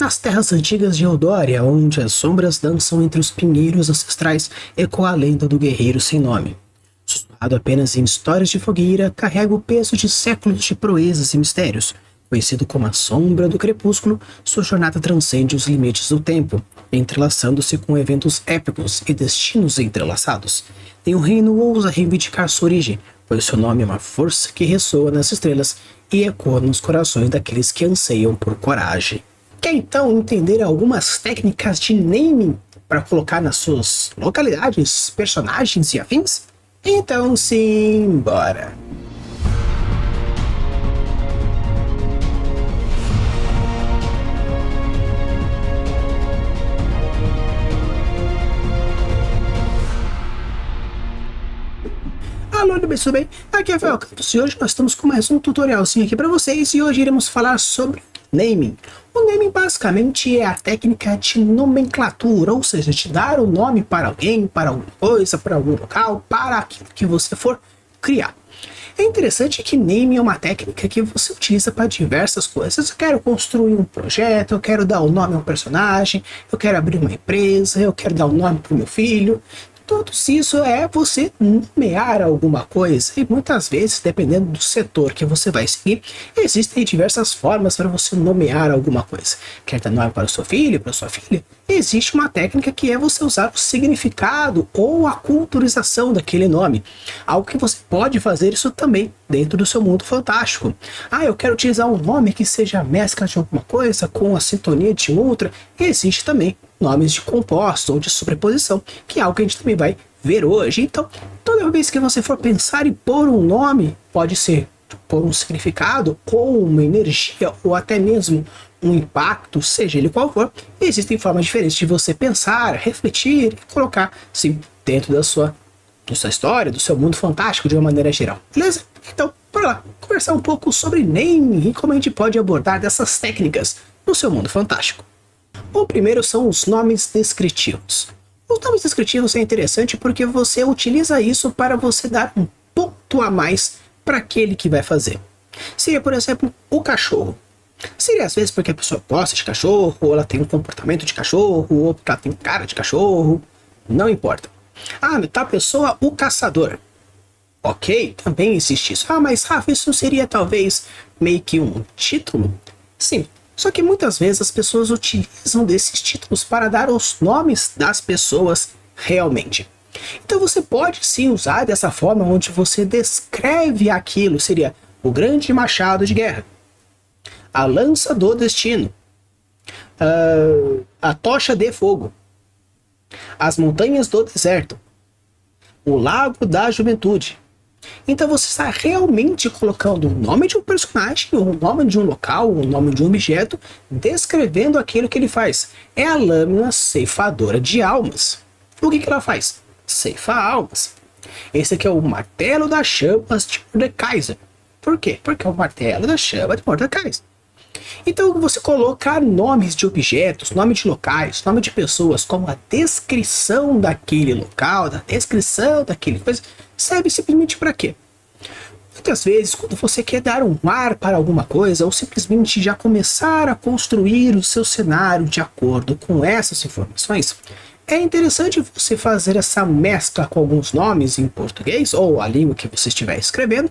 Nas terras antigas de Eldória, onde as sombras dançam entre os pinheiros ancestrais, ecoa a lenda do guerreiro sem nome. Sussurrado apenas em histórias de fogueira, carrega o peso de séculos de proezas e mistérios. Conhecido como a Sombra do Crepúsculo, sua jornada transcende os limites do tempo, entrelaçando-se com eventos épicos e destinos entrelaçados. Nenhum reino ousa reivindicar sua origem, pois seu nome é uma força que ressoa nas estrelas e ecoa nos corações daqueles que anseiam por coragem. Quer então entender algumas técnicas de naming para colocar nas suas localidades, personagens e afins? Então sim, bora! Alô, tudo bem? Aqui é Rafael Campos e hoje nós estamos com mais um tutorialzinho aqui para vocês e hoje iremos falar sobre naming. O naming basicamente é a técnica de nomenclatura, ou seja, de dar o nome para alguém, para alguma coisa, para algum local, para aquilo que você for criar. É interessante que naming é uma técnica que você utiliza para diversas coisas. Eu quero construir um projeto, eu quero dar o nome a um personagem, eu quero abrir uma empresa, eu quero dar o nome para o meu filho. Tudo isso é você nomear alguma coisa e muitas vezes, dependendo do setor que você vai seguir, existem diversas formas para você nomear alguma coisa. Quer dar nome para o seu filho, para a sua filha? Existe uma técnica que é você usar o significado ou a culturização daquele nome. Algo que você pode fazer isso também dentro do seu mundo fantástico. Eu quero utilizar um nome que seja a mescla de alguma coisa com a sintonia de outra. Existe também nomes de compostos ou de sobreposição, que é algo que a gente também vai ver hoje. Então, toda vez que você for pensar em pôr um nome, pode ser por um significado, ou uma energia, ou até mesmo um impacto, seja ele qual for, existem formas diferentes de você pensar, refletir e colocar, sim, dentro da sua história, do seu mundo fantástico de uma maneira geral. Beleza? Então, bora lá, conversar um pouco sobre naming e como a gente pode abordar dessas técnicas no seu mundo fantástico. O primeiro são os nomes descritivos. Os nomes descritivos é interessante porque você utiliza isso para você dar um ponto a mais para aquele que vai fazer. Seria, por exemplo, o cachorro. Seria às vezes porque a pessoa gosta de cachorro, ou ela tem um comportamento de cachorro, ou porque ela tem cara de cachorro. Não importa. Tá pessoa, o caçador. Ok, também existe isso. Mas Rafa, isso seria talvez meio que um título? Sim. Só que muitas vezes as pessoas utilizam desses títulos para dar os nomes das pessoas realmente. Então você pode sim usar dessa forma onde você descreve aquilo. Seria o grande machado de guerra, a lança do destino, a tocha de fogo, as montanhas do deserto, o lago da juventude. Então você está realmente colocando o nome de um personagem, o nome de um local, o nome de um objeto, descrevendo aquilo que ele faz. É a lâmina ceifadora de almas. O que ela faz? Ceifa almas. Esse aqui é o martelo das chamas de Mordekaiser. Por quê? Porque é o martelo da chama de Mordekaiser. Então você colocar nomes de objetos, nome de locais, nome de pessoas, como a descrição daquele local, da descrição daquele coisa, serve simplesmente para quê? Muitas vezes, quando você quer dar um ar para alguma coisa, ou simplesmente já começar a construir o seu cenário de acordo com essas informações, é interessante você fazer essa mescla com alguns nomes em português, ou a língua que você estiver escrevendo,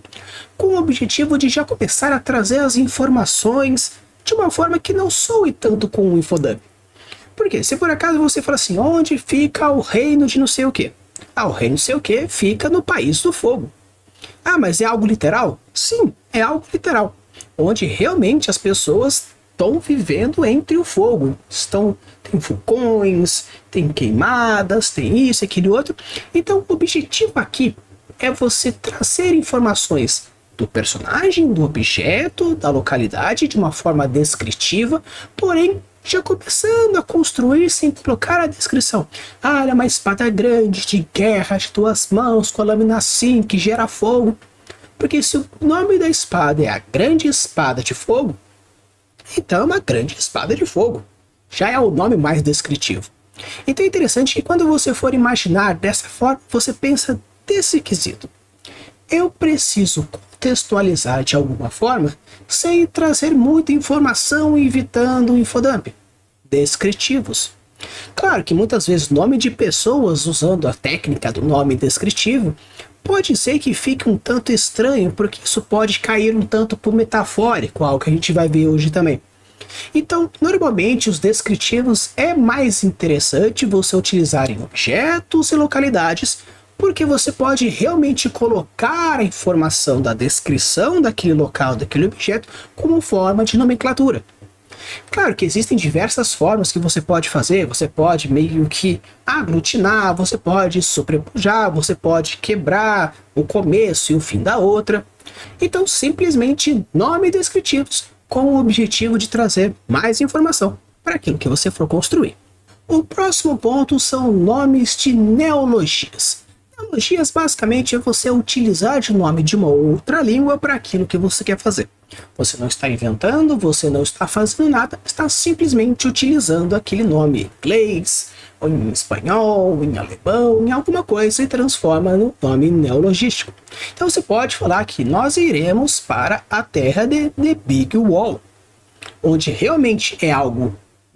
com o objetivo de já começar a trazer as informações de uma forma que não soe tanto com um infodump. Porque se por acaso você fala assim, onde fica o reino de não sei o que? O reino não sei o que fica no país do fogo. Mas é algo literal? Sim, é algo literal. Onde realmente as pessoas estão vivendo entre o fogo. Tem vulcões, tem queimadas, tem isso, aquele outro. Então o objetivo aqui é você trazer informações do personagem, do objeto, da localidade de uma forma descritiva, porém já começando a construir sem colocar a descrição. Ela é uma espada grande de guerra de 2 mãos com a lâmina assim que gera fogo. Porque se o nome da espada é a grande espada de fogo, então é uma grande espada de fogo. Já é o nome mais descritivo. Então é interessante que quando você for imaginar dessa forma, você pensa desse quesito. Eu preciso contextualizar de alguma forma, sem trazer muita informação e evitando o infodump. descritivos. Claro que muitas vezes nome de pessoas usando a técnica do nome descritivo pode ser que fique um tanto estranho, porque isso pode cair um tanto pro metafórico, algo que a gente vai ver hoje também. Então, normalmente os descritivos é mais interessante você utilizar em objetos e localidades, porque você pode realmente colocar a informação da descrição daquele local, daquele objeto, como forma de nomenclatura. Claro que existem diversas formas que você pode fazer, você pode meio que aglutinar, você pode sobrepujar, você pode quebrar o começo e o fim da outra. Então, simplesmente nome descritivos com o objetivo de trazer mais informação para aquilo que você for construir. O próximo ponto são nomes de neologias. Neologias basicamente é você utilizar o nome de uma outra língua para aquilo que você quer fazer. Você não está inventando, você não está fazendo nada, está simplesmente utilizando aquele nome em inglês, ou em espanhol, em alemão, em alguma coisa e transforma no nome neologístico. Então você pode falar que nós iremos para a terra de The Big Wall, onde realmente é algo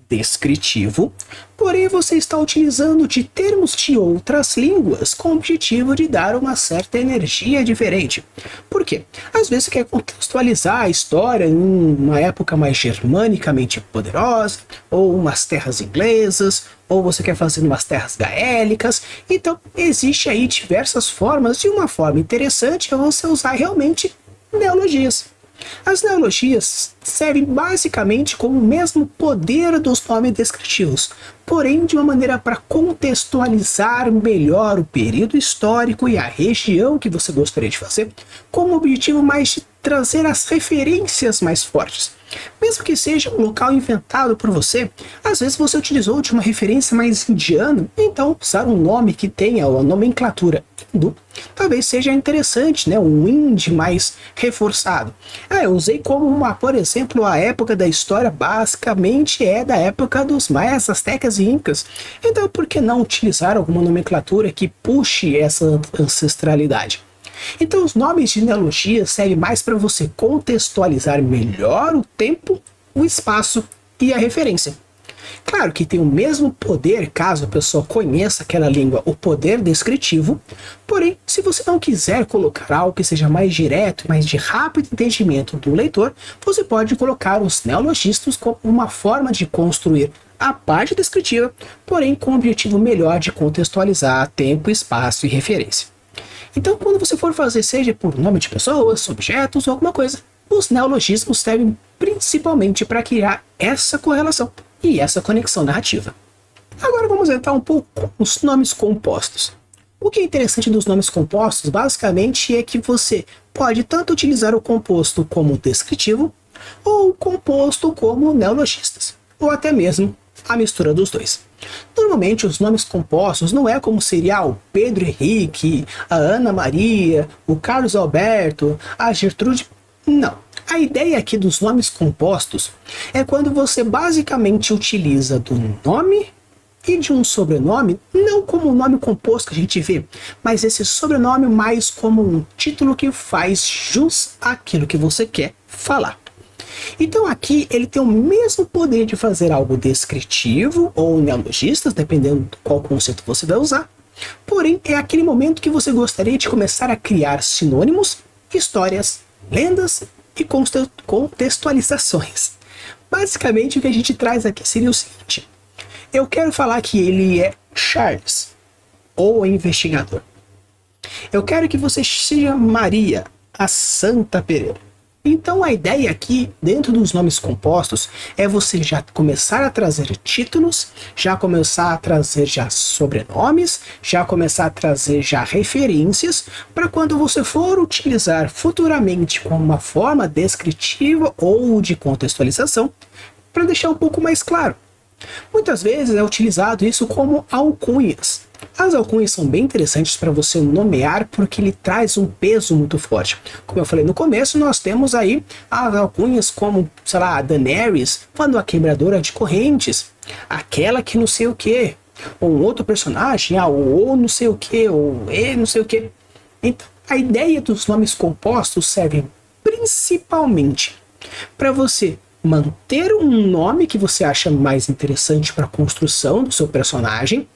descritivo, porém você está utilizando de termos de outras línguas com o objetivo de dar uma certa energia diferente. Por quê? Às vezes você quer contextualizar a história em uma época mais germanicamente poderosa, ou umas terras inglesas, ou você quer fazer umas terras gaélicas. Então existe aí diversas formas, e uma forma interessante é você usar realmente neologias. As neologias servem basicamente como o mesmo poder dos nomes descritivos, porém de uma maneira para contextualizar melhor o período histórico e a região que você gostaria de fazer, com o objetivo mais de trazer as referências mais fortes. Mesmo que seja um local inventado por você, às vezes você utilizou de uma referência mais indiana, então usar um nome que tenha a nomenclatura hindu talvez seja interessante, né? Um hindi mais reforçado. Eu usei como por exemplo, a época da história basicamente é da época dos maias, astecas e incas. Então por que não utilizar alguma nomenclatura que puxe essa ancestralidade? Então os nomes de neologia servem mais para você contextualizar melhor o tempo, o espaço e a referência. Claro que tem o mesmo poder caso a pessoa conheça aquela língua, o poder descritivo, porém, se você não quiser colocar algo que seja mais direto e mais de rápido entendimento do leitor, você pode colocar os neologismos como uma forma de construir a parte descritiva, porém com o objetivo melhor de contextualizar tempo, espaço e referência. Então, quando você for fazer, seja por nome de pessoas, objetos ou alguma coisa, os neologismos servem principalmente para criar essa correlação e essa conexão narrativa. Agora vamos entrar um pouco com os nomes compostos. O que é interessante dos nomes compostos, basicamente, é que você pode tanto utilizar o composto como descritivo, ou o composto como neologistas, ou até mesmo a mistura dos dois. Normalmente os nomes compostos não é como seria o Pedro Henrique, a Ana Maria, o Carlos Alberto, a Gertrude. Não. A ideia aqui dos nomes compostos é quando você basicamente utiliza do nome e de um sobrenome, não como um nome composto que a gente vê, mas esse sobrenome mais como um título que faz jus àquilo que você quer falar. Então aqui ele tem o mesmo poder de fazer algo descritivo ou neologistas, dependendo de qual conceito você vai usar. Porém, é aquele momento que você gostaria de começar a criar sinônimos, histórias, lendas e contextualizações. Basicamente o que a gente traz aqui seria o seguinte: eu quero falar que ele é Charles, ou investigador. Eu quero que você seja Maria, a Santa Pereira. Então a ideia aqui, dentro dos nomes compostos, é você já começar a trazer títulos, já começar a trazer já sobrenomes, já começar a trazer já referências, para quando você for utilizar futuramente como uma forma descritiva ou de contextualização, para deixar um pouco mais claro. Muitas vezes é utilizado isso como alcunhas. As alcunhas são bem interessantes para você nomear porque ele traz um peso muito forte. Como eu falei no começo, nós temos aí as alcunhas como, sei lá, a Daenerys, quando a quebradora de correntes, aquela que não sei o que, ou um outro personagem, o não sei o que, ou e não sei o que. Então, a ideia dos nomes compostos serve principalmente para você manter um nome que você acha mais interessante para a construção do seu personagem,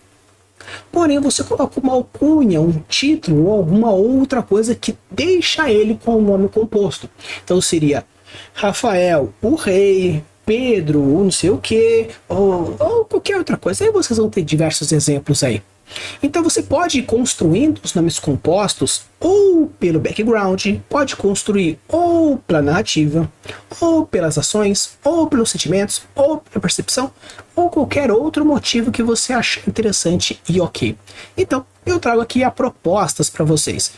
porém você coloca uma alcunha, um título ou alguma outra coisa que deixa ele com o nome composto. Então seria Rafael, o Rei, Pedro, o não sei o que, ou qualquer outra coisa. Aí vocês vão ter diversos exemplos aí. Então você pode ir construindo os nomes compostos ou pelo background, pode construir ou pela narrativa, ou pelas ações, ou pelos sentimentos, ou pela percepção, ou qualquer outro motivo que você achar interessante e ok. Então eu trago aqui as propostas para vocês.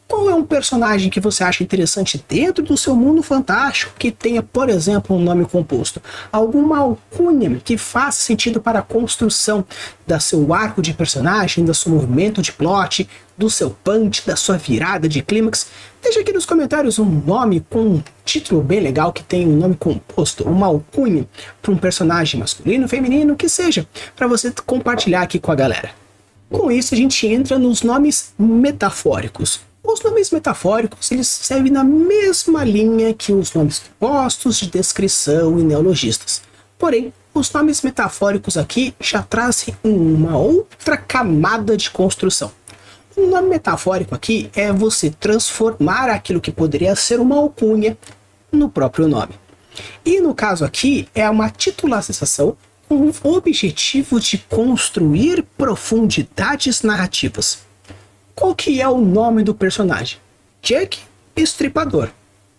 Qual é um personagem que você acha interessante dentro do seu mundo fantástico que tenha, por exemplo, um nome composto? Alguma alcunha que faça sentido para a construção do seu arco de personagem, do seu movimento de plot, do seu punch, da sua virada de clímax? Deixa aqui nos comentários um nome com um título bem legal que tem um nome composto, uma alcunha para um personagem masculino, feminino, que seja, para você compartilhar aqui com a galera. Com isso a gente entra nos nomes metafóricos. Os nomes metafóricos, eles servem na mesma linha que os nomes compostos de descrição e neologistas. Porém, os nomes metafóricos aqui já trazem uma outra camada de construção. Um nome metafórico aqui é você transformar aquilo que poderia ser uma alcunha no próprio nome. E no caso aqui, é uma titularização com o objetivo de construir profundidades narrativas. Qual que é o nome do personagem? Jack Estripador.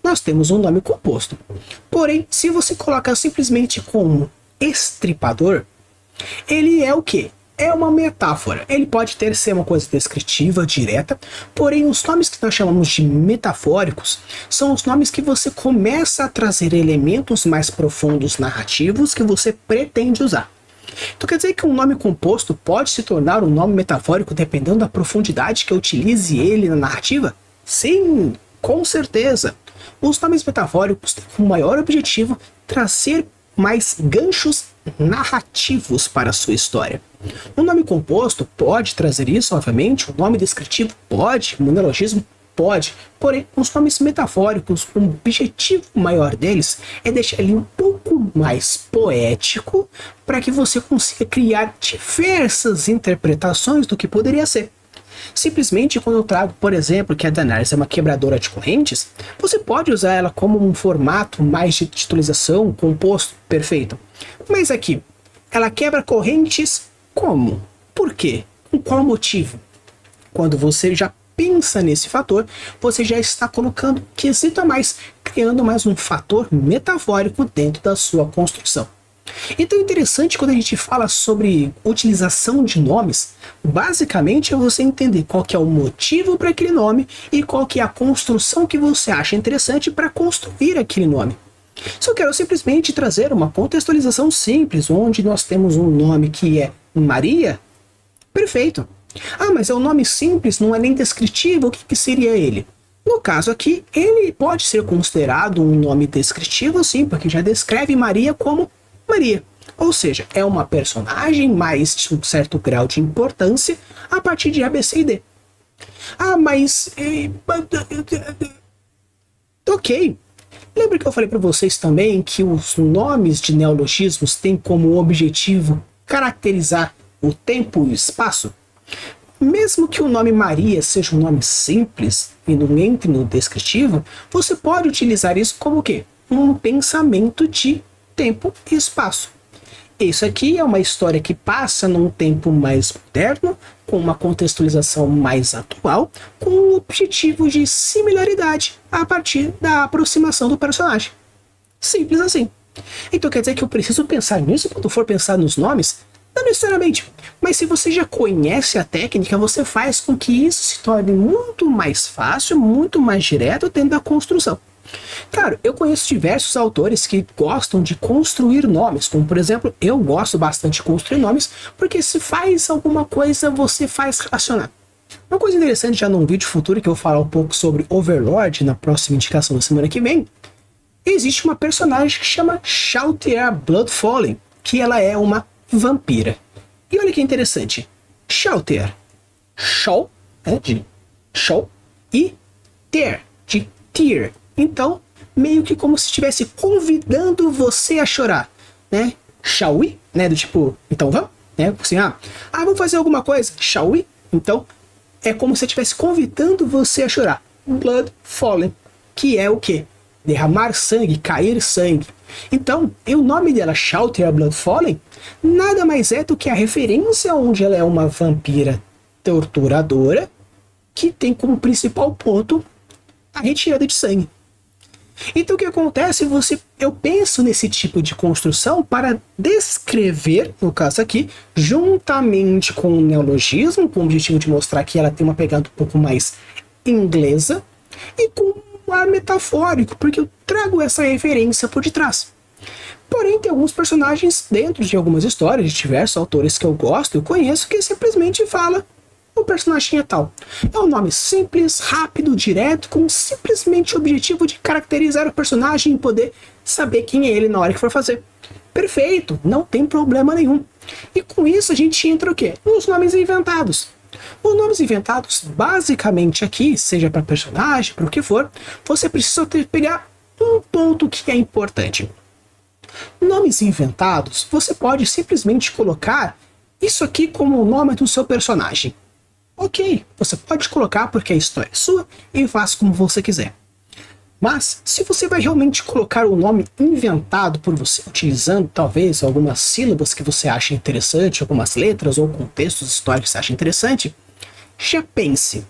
Nós temos um nome composto. Porém, se você coloca simplesmente como Estripador, ele é o quê? É uma metáfora. Ele pode ser uma coisa descritiva, direta, porém os nomes que nós chamamos de metafóricos são os nomes que você começa a trazer elementos mais profundos narrativos que você pretende usar. Então quer dizer que um nome composto pode se tornar um nome metafórico dependendo da profundidade que eu utilize ele na narrativa? Sim, com certeza. Os nomes metafóricos têm como maior objetivo trazer mais ganchos narrativos para a sua história. Um nome composto pode trazer isso, obviamente, um nome descritivo pode, um neologismo pode, porém, os nomes metafóricos, o objetivo maior deles é deixar ele um pouco mais poético para que você consiga criar diversas interpretações do que poderia ser. Simplesmente quando eu trago, por exemplo, que a Daenerys é uma quebradora de correntes, você pode usar ela como um formato mais de titulização, composto, perfeito. Mas aqui, ela quebra correntes como? Por quê? Com qual motivo? Quando você já pensa nesse fator, você já está colocando um quesito a mais, criando mais um fator metafórico dentro da sua construção. Então é interessante quando a gente fala sobre utilização de nomes, basicamente é você entender qual que é o motivo para aquele nome e qual que é a construção que você acha interessante para construir aquele nome. Se eu quero simplesmente trazer uma contextualização simples, onde nós temos um nome que é Maria, perfeito. Ah, mas é um nome simples, não é nem descritivo, o que seria ele? No caso aqui, ele pode ser considerado um nome descritivo, sim, porque já descreve Maria como Maria. Ou seja, é uma personagem mais de um certo grau de importância a partir de A, B, C e D. Ah, mas... ok. Lembra que eu falei para vocês também que os nomes de neologismos têm como objetivo caracterizar o tempo e o espaço? Mesmo que o nome Maria seja um nome simples e não entre no descritivo, você pode utilizar isso como o quê? Um pensamento de tempo e espaço. Isso aqui é uma história que passa num tempo mais moderno, com uma contextualização mais atual, com um objetivo de similaridade a partir da aproximação do personagem. Simples assim. Então quer dizer que eu preciso pensar nisso quando for pensar nos nomes? Não necessariamente, mas se você já conhece a técnica, você faz com que isso se torne muito mais fácil, muito mais direto dentro da construção. Claro, eu conheço diversos autores que gostam de construir nomes, como por exemplo, eu gosto bastante de construir nomes, porque se faz alguma coisa, você faz relacionar. Uma coisa interessante já num vídeo futuro que eu vou falar um pouco sobre Overlord na próxima indicação da semana que vem, existe uma personagem que chama Shalltear Bloodfallen, que ela é uma vampira. E olha que interessante, Shalltear, Shall, de Shall, e Tear, de Tear. Então, meio que como se estivesse convidando você a chorar, né? Shall we? Né? Do tipo, então vamos? Né? Assim, vamos fazer alguma coisa? Shall we? Então, é como se estivesse convidando você a chorar. Blood falling, que é o quê? Derramar sangue, cair sangue. Então, e o nome dela, Shall There Blood Falling, nada mais é do que a referência onde ela é uma vampira torturadora que tem como principal ponto a retirada de sangue. Então o que acontece? Eu penso nesse tipo de construção para descrever, no caso aqui, juntamente com o neologismo, com o objetivo de mostrar que ela tem uma pegada um pouco mais inglesa, e com um ar metafórico, porque eu trago essa referência por detrás. Porém, tem alguns personagens dentro de algumas histórias de diversos autores que eu gosto e conheço que simplesmente fala o personagem é tal. É um nome simples, rápido, direto, com simplesmente o objetivo de caracterizar o personagem e poder saber quem é ele na hora que for fazer. Perfeito, não tem problema nenhum. E com isso a gente entra o quê? Nos nomes inventados. Os nomes inventados, basicamente aqui, seja para personagem, para o que for, você precisa pegar um ponto que é importante. Nomes inventados, você pode simplesmente colocar isso aqui como o nome do seu personagem. Ok, você pode colocar porque a história é sua e faça como você quiser. Mas, se você vai realmente colocar o nome inventado por você, utilizando talvez algumas sílabas que você acha interessante, algumas letras ou contextos históricos que você acha interessante, já pense.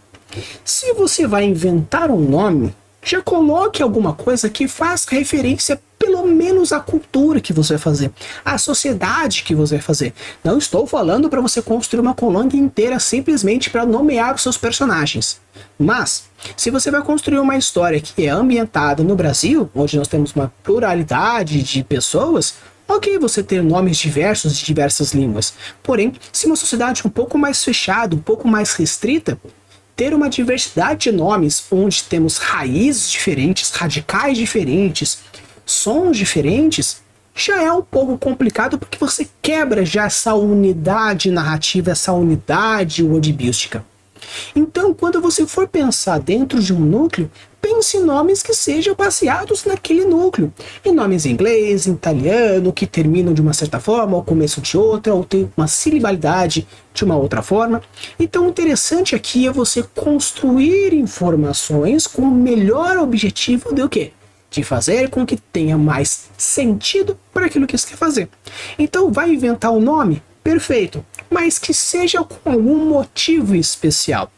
Se você vai inventar um nome, já coloque alguma coisa que faça referência pelo menos à cultura que você vai fazer, à sociedade que você vai fazer. Não estou falando para você construir uma colônia inteira simplesmente para nomear os seus personagens. Mas, se você vai construir uma história que é ambientada no Brasil, onde nós temos uma pluralidade de pessoas, ok você ter nomes diversos de diversas línguas. Porém, se uma sociedade um pouco mais fechada, um pouco mais restrita, ter uma diversidade de nomes onde temos raízes diferentes, radicais diferentes, sons diferentes, já é um pouco complicado porque você quebra já essa unidade narrativa, essa unidade wordbística. Então, quando você for pensar dentro de um núcleo, pense em nomes que sejam baseados naquele núcleo. Em nomes em inglês, em italiano, que terminam de uma certa forma, ao começo de outra, ou tem uma silibalidade de uma outra forma. Então, o interessante aqui é você construir informações com o melhor objetivo de o quê? De fazer com que tenha mais sentido para aquilo que você quer fazer. Então, vai inventar um nome? Perfeito, mas que seja com algum motivo especial.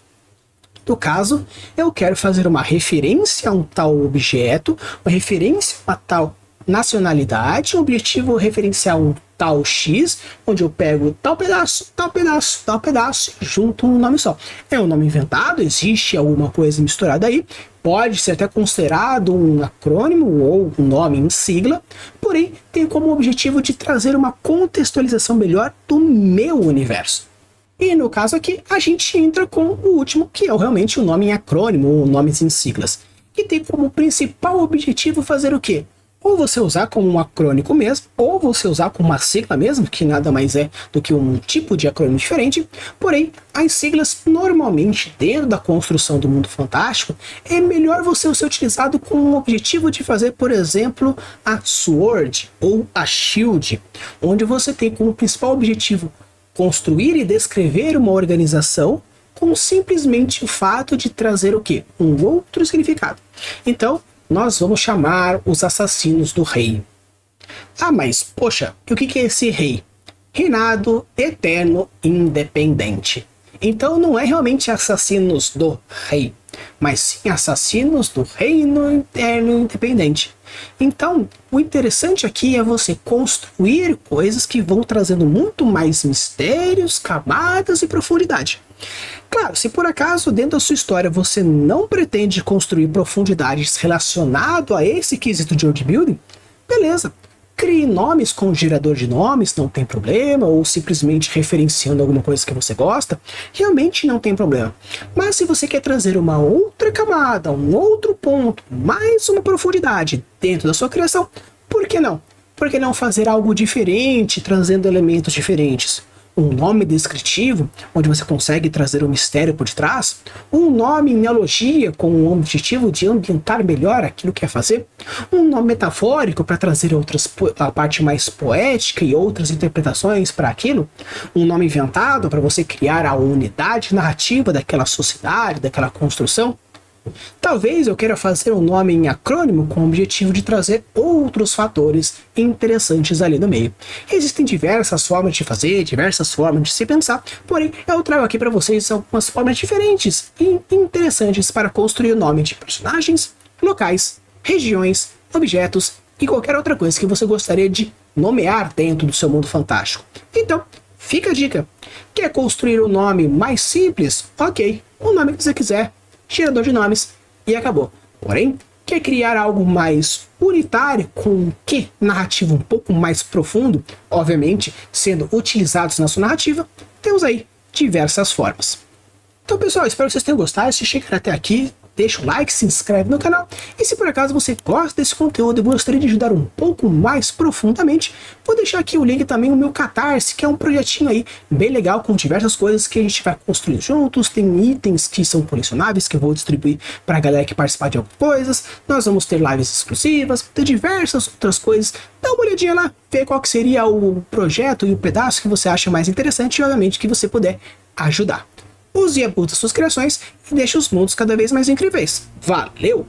No caso, eu quero fazer uma referência a um tal objeto, uma referência a uma tal nacionalidade, um objetivo referenciar um tal X, onde eu pego tal pedaço, tal pedaço, tal pedaço, junto um nome só. É um nome inventado, existe alguma coisa misturada aí, pode ser até considerado um acrônimo ou um nome em sigla, porém tem como objetivo de trazer uma contextualização melhor do meu universo. E no caso aqui, a gente entra com o último, que é realmente o nome em acrônimo ou nomes em siglas, que tem como principal objetivo fazer o quê? Ou você usar como um acrônico mesmo, ou você usar como uma sigla mesmo, que nada mais é do que um tipo de acrônimo diferente. Porém, as siglas normalmente dentro da construção do mundo fantástico, é melhor você ser utilizado com o objetivo de fazer, por exemplo, a SWORD ou a SHIELD, onde você tem como principal objetivo construir e descrever uma organização com simplesmente o fato de trazer o quê? Um outro significado. Então, nós vamos chamar os assassinos do rei. Ah, mas, poxa, o que é esse rei? Reinado eterno independente. Então não é realmente assassinos do rei, mas sim assassinos do reino eterno independente. Então, o interessante aqui é você construir coisas que vão trazendo muito mais mistérios, camadas e profundidade. Claro, se por acaso dentro da sua história você não pretende construir profundidades relacionado a esse quesito de world building, beleza. Crie nomes com gerador de nomes, não tem problema, ou simplesmente referenciando alguma coisa que você gosta, realmente não tem problema. Mas se você quer trazer uma outra camada, um outro ponto, mais uma profundidade dentro da sua criação, por que não? Por que não fazer algo diferente, trazendo elementos diferentes? um nome descritivo, onde você consegue trazer um mistério por detrás, um nome em analogia com o objetivo de ambientar melhor aquilo que quer fazer, um nome metafórico para trazer a parte mais poética e outras interpretações para aquilo, um nome inventado para você criar a unidade narrativa daquela sociedade, daquela construção. Talvez eu queira fazer um nome em acrônimo com o objetivo de trazer outros fatores interessantes ali no meio. Existem diversas formas de fazer, diversas formas de se pensar, porém eu trago aqui para vocês algumas formas diferentes e interessantes para construir o nome de personagens, locais, regiões, objetos e qualquer outra coisa que você gostaria de nomear dentro do seu mundo fantástico. Então, fica a dica. Quer construir um nome mais simples? Ok, o nome que você quiser. Gerador de nomes e acabou. Porém, quer criar algo mais unitário, com um quê narrativo um pouco mais profundo, obviamente sendo utilizados na sua narrativa, temos aí diversas formas. Então, pessoal, espero que vocês tenham gostado. Se chegaram até aqui, deixa o like, se inscreve no canal. E se por acaso você gosta desse conteúdo e gostaria de ajudar um pouco mais profundamente, vou deixar aqui o link também no meu Catarse, que é um projetinho aí bem legal, com diversas coisas que a gente vai construir juntos. Tem itens que são colecionáveis, que eu vou distribuir para a galera que participar de algumas coisas. Nós vamos ter lives exclusivas, ter diversas outras coisas. Dá uma olhadinha lá, ver qual que seria o projeto e o pedaço que você acha mais interessante e, obviamente, que você puder ajudar. Use e abusa suas criações e deixe os mundos cada vez mais incríveis. Valeu!